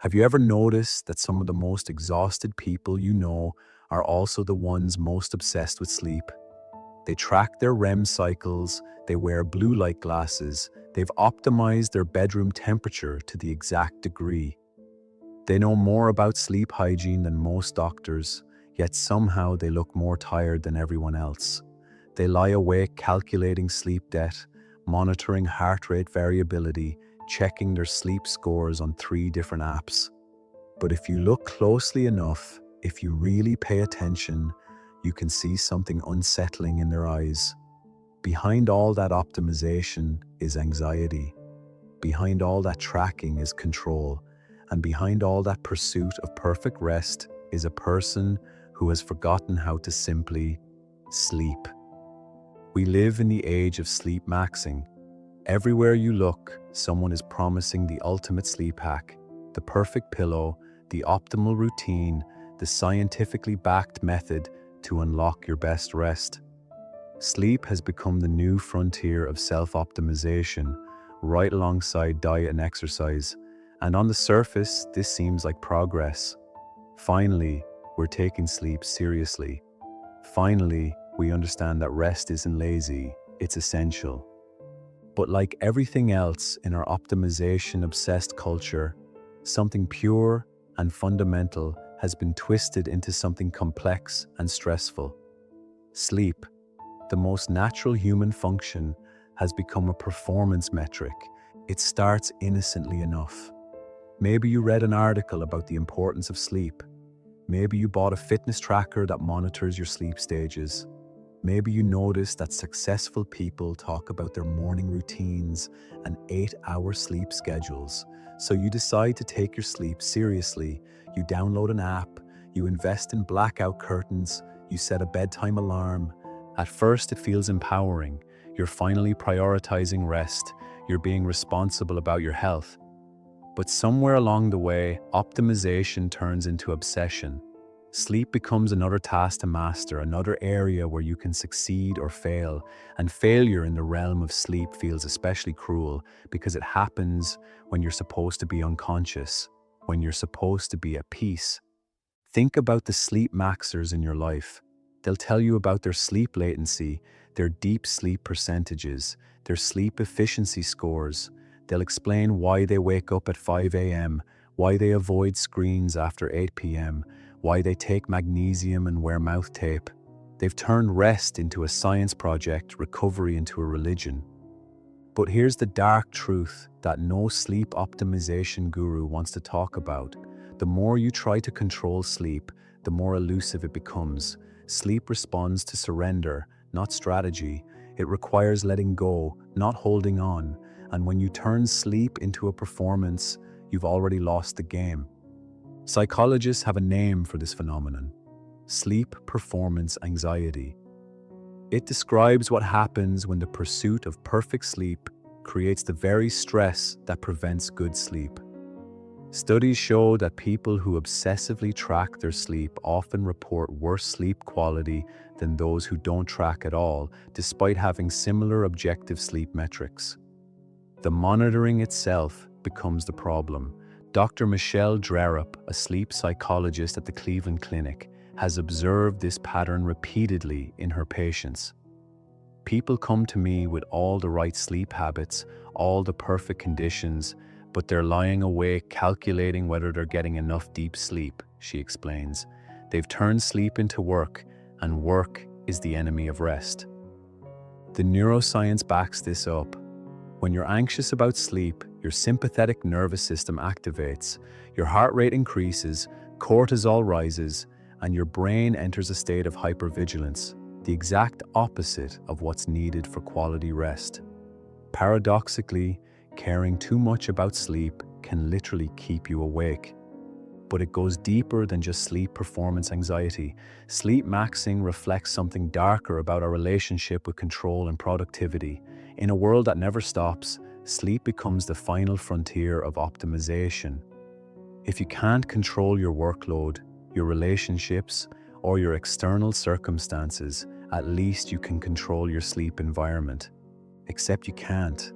Have you ever noticed that some of the most exhausted people you know are also the ones most obsessed with sleep? They track their REM cycles, they wear blue light glasses, they've optimized their bedroom temperature to the exact degree. They know more about sleep hygiene than most doctors, yet somehow they look more tired than everyone else. They lie awake calculating sleep debt, monitoring heart rate variability, checking their sleep scores on 3 different apps. But if you look closely enough, if you really pay attention, you can see something unsettling in their eyes. Behind all that optimization is anxiety. Behind all that tracking is control. And behind all that pursuit of perfect rest is a person who has forgotten how to simply sleep. We live in the age of sleepmaxxing. Everywhere you look, someone is promising the ultimate sleep hack, the perfect pillow, the optimal routine, the scientifically backed method to unlock your best rest. Sleep has become the new frontier of self-optimization, right alongside diet and exercise. And on the surface, this seems like progress. Finally, we're taking sleep seriously. Finally, we understand that rest isn't lazy, it's essential. But like everything else in our optimization-obsessed culture, something pure and fundamental has been twisted into something complex and stressful. Sleep, the most natural human function, has become a performance metric. It starts innocently enough. Maybe you read an article about the importance of sleep. Maybe you bought a fitness tracker that monitors your sleep stages. Maybe you noticed that successful people talk about their morning routines and 8-hour sleep schedules. So you decide to take your sleep seriously. You download an app, you invest in blackout curtains, you set a bedtime alarm. At first, it feels empowering. You're finally prioritizing rest. You're being responsible about your health. But somewhere along the way, optimization turns into obsession. Sleep becomes another task to master, another area where you can succeed or fail. And failure in the realm of sleep feels especially cruel because it happens when you're supposed to be unconscious, when you're supposed to be at peace. Think about the sleep maxers in your life. They'll tell you about their sleep latency, their deep sleep percentages, their sleep efficiency scores. They'll explain why they wake up at 5 a.m., why they avoid screens after 8 p.m., why they take magnesium and wear mouth tape. They've turned rest into a science project, recovery into a religion. But here's the dark truth that no sleep optimization guru wants to talk about. The more you try to control sleep, the more elusive it becomes. Sleep responds to surrender, not strategy. It requires letting go, not holding on. And when you turn sleep into a performance, you've already lost the game. Psychologists have a name for this phenomenon: sleep performance anxiety. It describes what happens when the pursuit of perfect sleep creates the very stress that prevents good sleep. Studies show that people who obsessively track their sleep often report worse sleep quality than those who don't track at all, despite having similar objective sleep metrics. The monitoring itself becomes the problem. Dr. Michelle Drerup, a sleep psychologist at the Cleveland Clinic, has observed this pattern repeatedly in her patients. People come to me with all the right sleep habits, all the perfect conditions, but they're lying awake calculating whether they're getting enough deep sleep, she explains. They've turned sleep into work, and work is the enemy of rest. The neuroscience backs this up. When you're anxious about sleep, your sympathetic nervous system activates, your heart rate increases, cortisol rises, and your brain enters a state of hypervigilance, the exact opposite of what's needed for quality rest. Paradoxically, caring too much about sleep can literally keep you awake. But it goes deeper than just sleep performance anxiety. Sleepmaxxing reflects something darker about our relationship with control and productivity. In a world that never stops, sleep becomes the final frontier of optimization. If you can't control your workload, your relationships, or your external circumstances, at least you can control your sleep environment. Except you can't.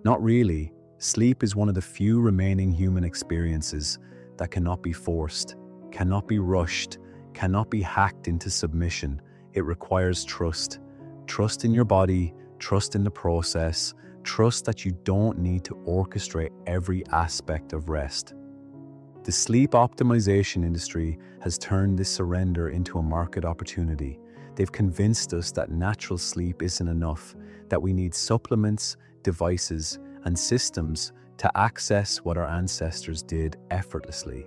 Not really. Sleep is one of the few remaining human experiences that cannot be forced, cannot be rushed, cannot be hacked into submission. It requires trust. Trust in your body, trust in the process, trust that you don't need to orchestrate every aspect of rest. The sleep optimization industry has turned this surrender into a market opportunity. They've convinced us that natural sleep isn't enough, that we need supplements, devices, and systems to access what our ancestors did effortlessly.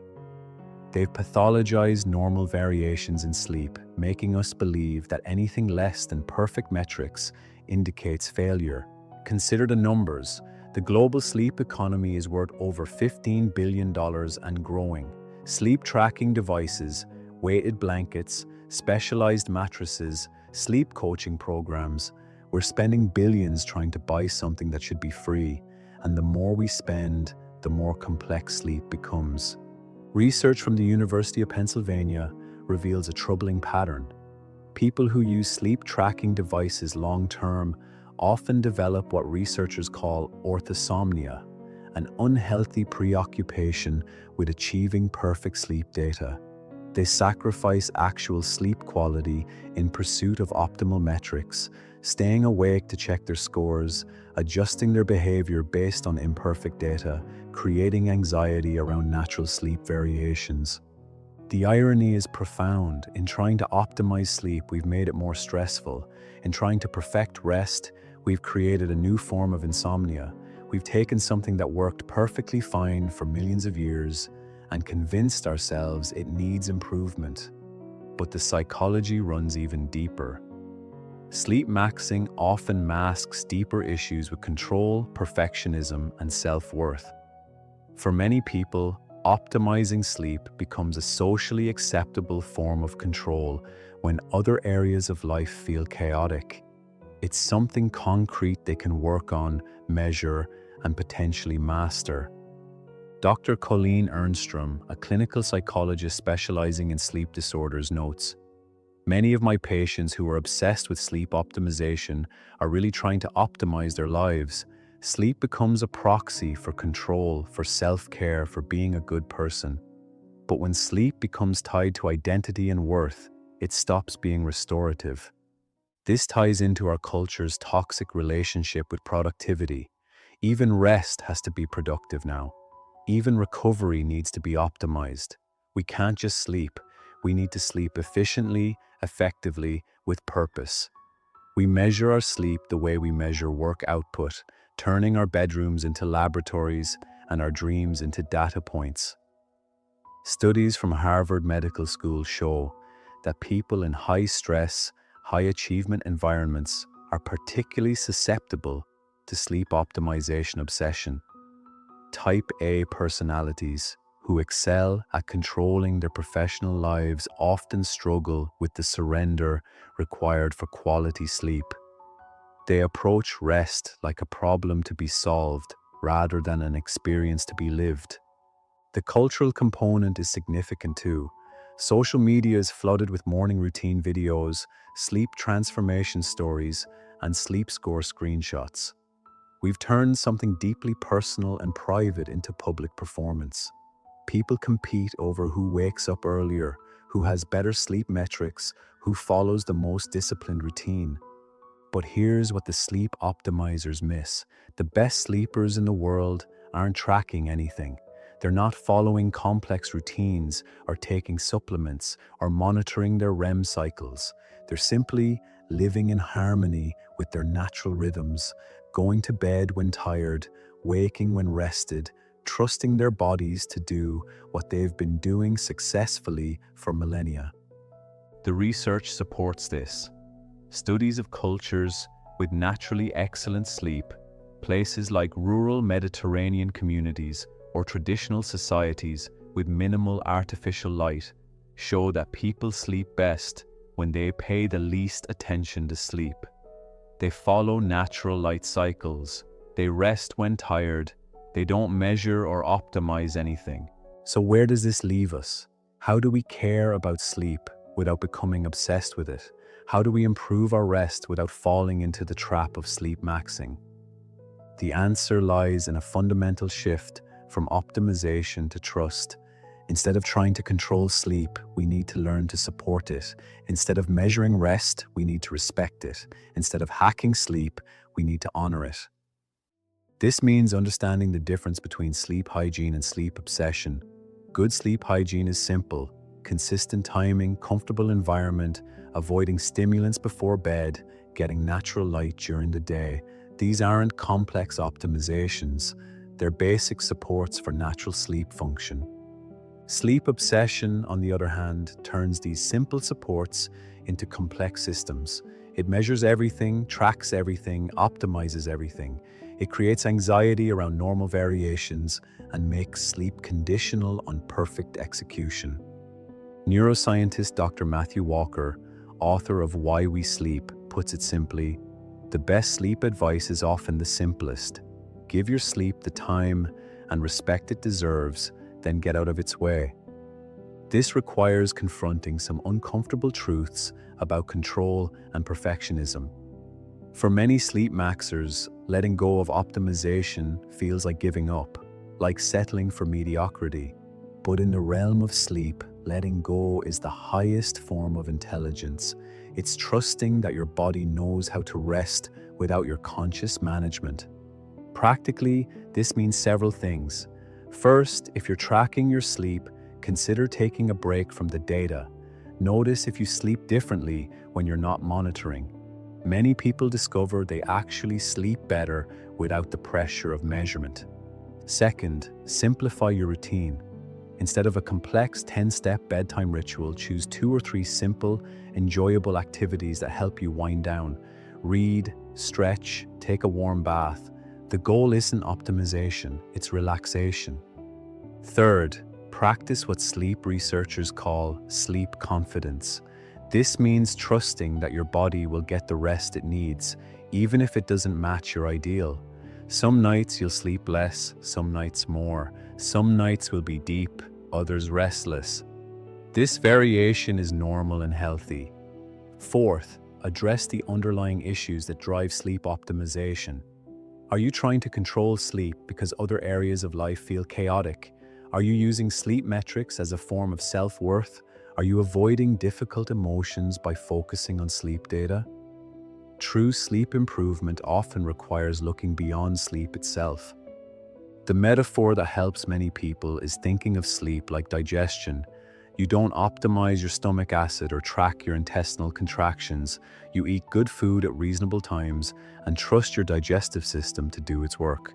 They've pathologized normal variations in sleep, making us believe that anything less than perfect metrics indicates failure. Consider the numbers. The global sleep economy is worth over $15 billion and growing. Sleep tracking devices, weighted blankets, specialized mattresses, sleep coaching programs. We're spending billions trying to buy something that should be free, and the more we spend, the more complex sleep becomes. Research from the University of Pennsylvania reveals a troubling pattern. People who use sleep tracking devices long-term often develop what researchers call orthosomnia, an unhealthy preoccupation with achieving perfect sleep data. They sacrifice actual sleep quality in pursuit of optimal metrics, staying awake to check their scores, adjusting their behavior based on imperfect data, creating anxiety around natural sleep variations. The irony is profound. In trying to optimize sleep, we've made it more stressful. In trying to perfect rest, we've created a new form of insomnia. We've taken something that worked perfectly fine for millions of years and convinced ourselves it needs improvement. But the psychology runs even deeper. Sleepmaxxing often masks deeper issues with control, perfectionism, and self-worth. For many people, optimizing sleep becomes a socially acceptable form of control when other areas of life feel chaotic. It's something concrete they can work on, measure, and potentially master. Dr. Colleen Ernstrom, a clinical psychologist specializing in sleep disorders, notes, "Many of my patients who are obsessed with sleep optimization are really trying to optimize their lives. Sleep becomes a proxy for control, for self-care, for being a good person. But when sleep becomes tied to identity and worth, it stops being restorative." This ties into our culture's toxic relationship with productivity. Even rest has to be productive now. Even recovery needs to be optimized. We can't just sleep. We need to sleep efficiently, effectively, with purpose. We measure our sleep the way we measure work output, turning our bedrooms into laboratories and our dreams into data points. Studies from Harvard Medical School show that people in high-stress, high-achievement environments are particularly susceptible to sleep optimization obsession. Type A personalities who excel at controlling their professional lives often struggle with the surrender required for quality sleep. They approach rest like a problem to be solved rather than an experience to be lived. The cultural component is significant too. Social media is flooded with morning routine videos, sleep transformation stories, and sleep score screenshots. We've turned something deeply personal and private into public performance. People compete over who wakes up earlier, who has better sleep metrics, who follows the most disciplined routine. But here's what the sleep optimizers miss. The best sleepers in the world aren't tracking anything. They're not following complex routines or taking supplements or monitoring their REM cycles. They're simply living in harmony with their natural rhythms, going to bed when tired, waking when rested, trusting their bodies to do what they've been doing successfully for millennia. The research supports this. Studies of cultures with naturally excellent sleep, places like rural Mediterranean communities or traditional societies with minimal artificial light, show that people sleep best when they pay the least attention to sleep. They follow natural light cycles. They rest when tired. They don't measure or optimize anything. So where does this leave us? How do we care about sleep without becoming obsessed with it? How do we improve our rest without falling into the trap of sleepmaxxing? The answer lies in a fundamental shift from optimization to trust. Instead of trying to control sleep, we need to learn to support it. Instead of measuring rest, we need to respect it. Instead of hacking sleep, we need to honor it. This means understanding the difference between sleep hygiene and sleep obsession. Good sleep hygiene is simple: consistent timing, comfortable environment, avoiding stimulants before bed, getting natural light during the day. These aren't complex optimizations, they're basic supports for natural sleep function. Sleep obsession, on the other hand, turns these simple supports into complex systems. It measures everything, tracks everything, optimizes everything. It creates anxiety around normal variations and makes sleep conditional on perfect execution. Neuroscientist Dr. Matthew Walker, author of Why We Sleep, puts it simply: the best sleep advice is often the simplest. Give your sleep the time and respect it deserves, then get out of its way. This requires confronting some uncomfortable truths about control and perfectionism. For many sleepmaxers, letting go of optimization feels like giving up, like settling for mediocrity. But in the realm of sleep, letting go is the highest form of intelligence. It's trusting that your body knows how to rest without your conscious management. Practically, this means several things. First, if you're tracking your sleep, consider taking a break from the data. Notice if you sleep differently when you're not monitoring. Many people discover they actually sleep better without the pressure of measurement. Second, simplify your routine. Instead of a complex 10-step bedtime ritual, choose 2 or 3 simple, enjoyable activities that help you wind down. Read, stretch, take a warm bath. The goal isn't optimization, it's relaxation. Third, practice what sleep researchers call sleep confidence. This means trusting that your body will get the rest it needs, even if it doesn't match your ideal. Some nights you'll sleep less, some nights more. Some nights will be deep, others restless. This variation is normal and healthy. Fourth, address the underlying issues that drive sleep optimization. Are you trying to control sleep because other areas of life feel chaotic? Are you using sleep metrics as a form of self-worth? Are you avoiding difficult emotions by focusing on sleep data? True sleep improvement often requires looking beyond sleep itself. The metaphor that helps many people is thinking of sleep like digestion. You don't optimize your stomach acid or track your intestinal contractions. You eat good food at reasonable times and trust your digestive system to do its work.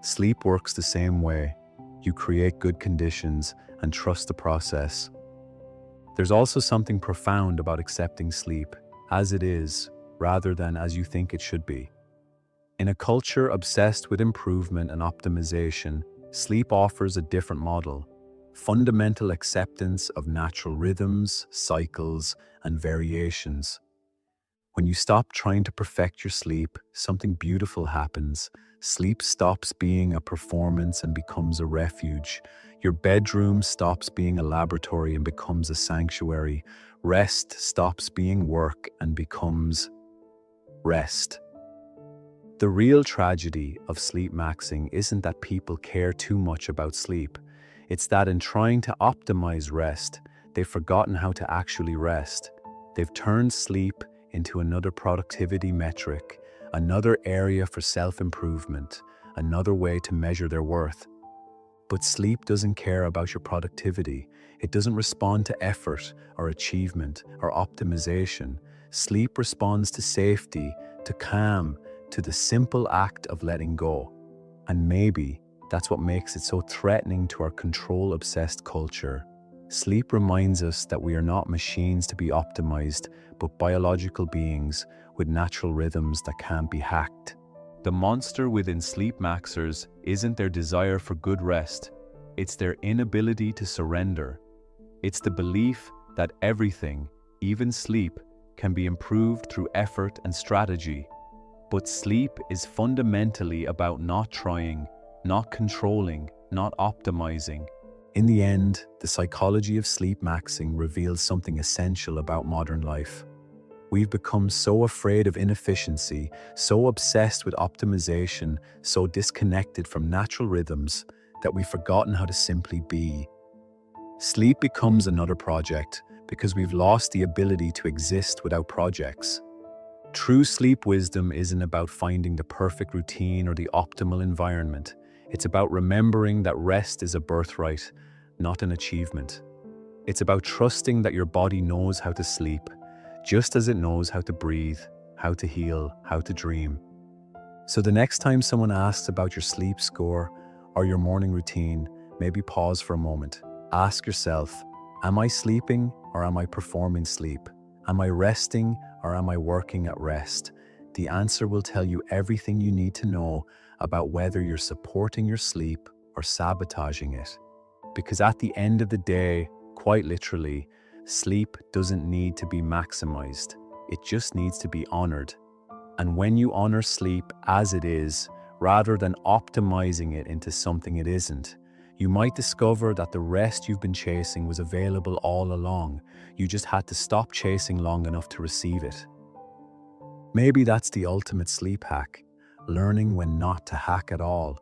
Sleep works the same way. You create good conditions and trust the process. There's also something profound about accepting sleep as it is, rather than as you think it should be. In a culture obsessed with improvement and optimization, sleep offers a different model: fundamental acceptance of natural rhythms, cycles, and variations. When you stop trying to perfect your sleep, something beautiful happens. Sleep stops being a performance and becomes a refuge. Your bedroom stops being a laboratory and becomes a sanctuary. Rest stops being work and becomes rest. The real tragedy of sleepmaxing isn't that people care too much about sleep. It's that in trying to optimize rest, they've forgotten how to actually rest. They've turned sleep into another productivity metric, another area for self-improvement, another way to measure their worth. But sleep doesn't care about your productivity. It doesn't respond to effort or achievement or optimization. Sleep responds to safety, to calm, to the simple act of letting go. And maybe that's what makes it so threatening to our control-obsessed culture. Sleep reminds us that we are not machines to be optimized, but biological beings with natural rhythms that can't be hacked. The monster within sleepmaxers isn't their desire for good rest, it's their inability to surrender. It's the belief that everything, even sleep, can be improved through effort and strategy. But sleep is fundamentally about not trying, not controlling, not optimizing. In the end, the psychology of sleepmaxing reveals something essential about modern life. We've become so afraid of inefficiency, so obsessed with optimization, so disconnected from natural rhythms that we've forgotten how to simply be. Sleep becomes another project because we've lost the ability to exist without projects. True sleep wisdom isn't about finding the perfect routine or the optimal environment. It's about remembering that rest is a birthright, not an achievement. It's about trusting that your body knows how to sleep, just as it knows how to breathe, how to heal, how to dream. So the next time someone asks about your sleep score or your morning routine, maybe pause for a moment. Ask yourself, am I sleeping or am I performing sleep? Am I resting or am I working at rest? The answer will tell you everything you need to know about whether you're supporting your sleep or sabotaging it. Because at the end of the day, quite literally, sleep doesn't need to be maximized. It just needs to be honored. And when you honor sleep as it is, rather than optimizing it into something it isn't, you might discover that the rest you've been chasing was available all along. You just had to stop chasing long enough to receive it. Maybe that's the ultimate sleep hack, learning when not to hack at all.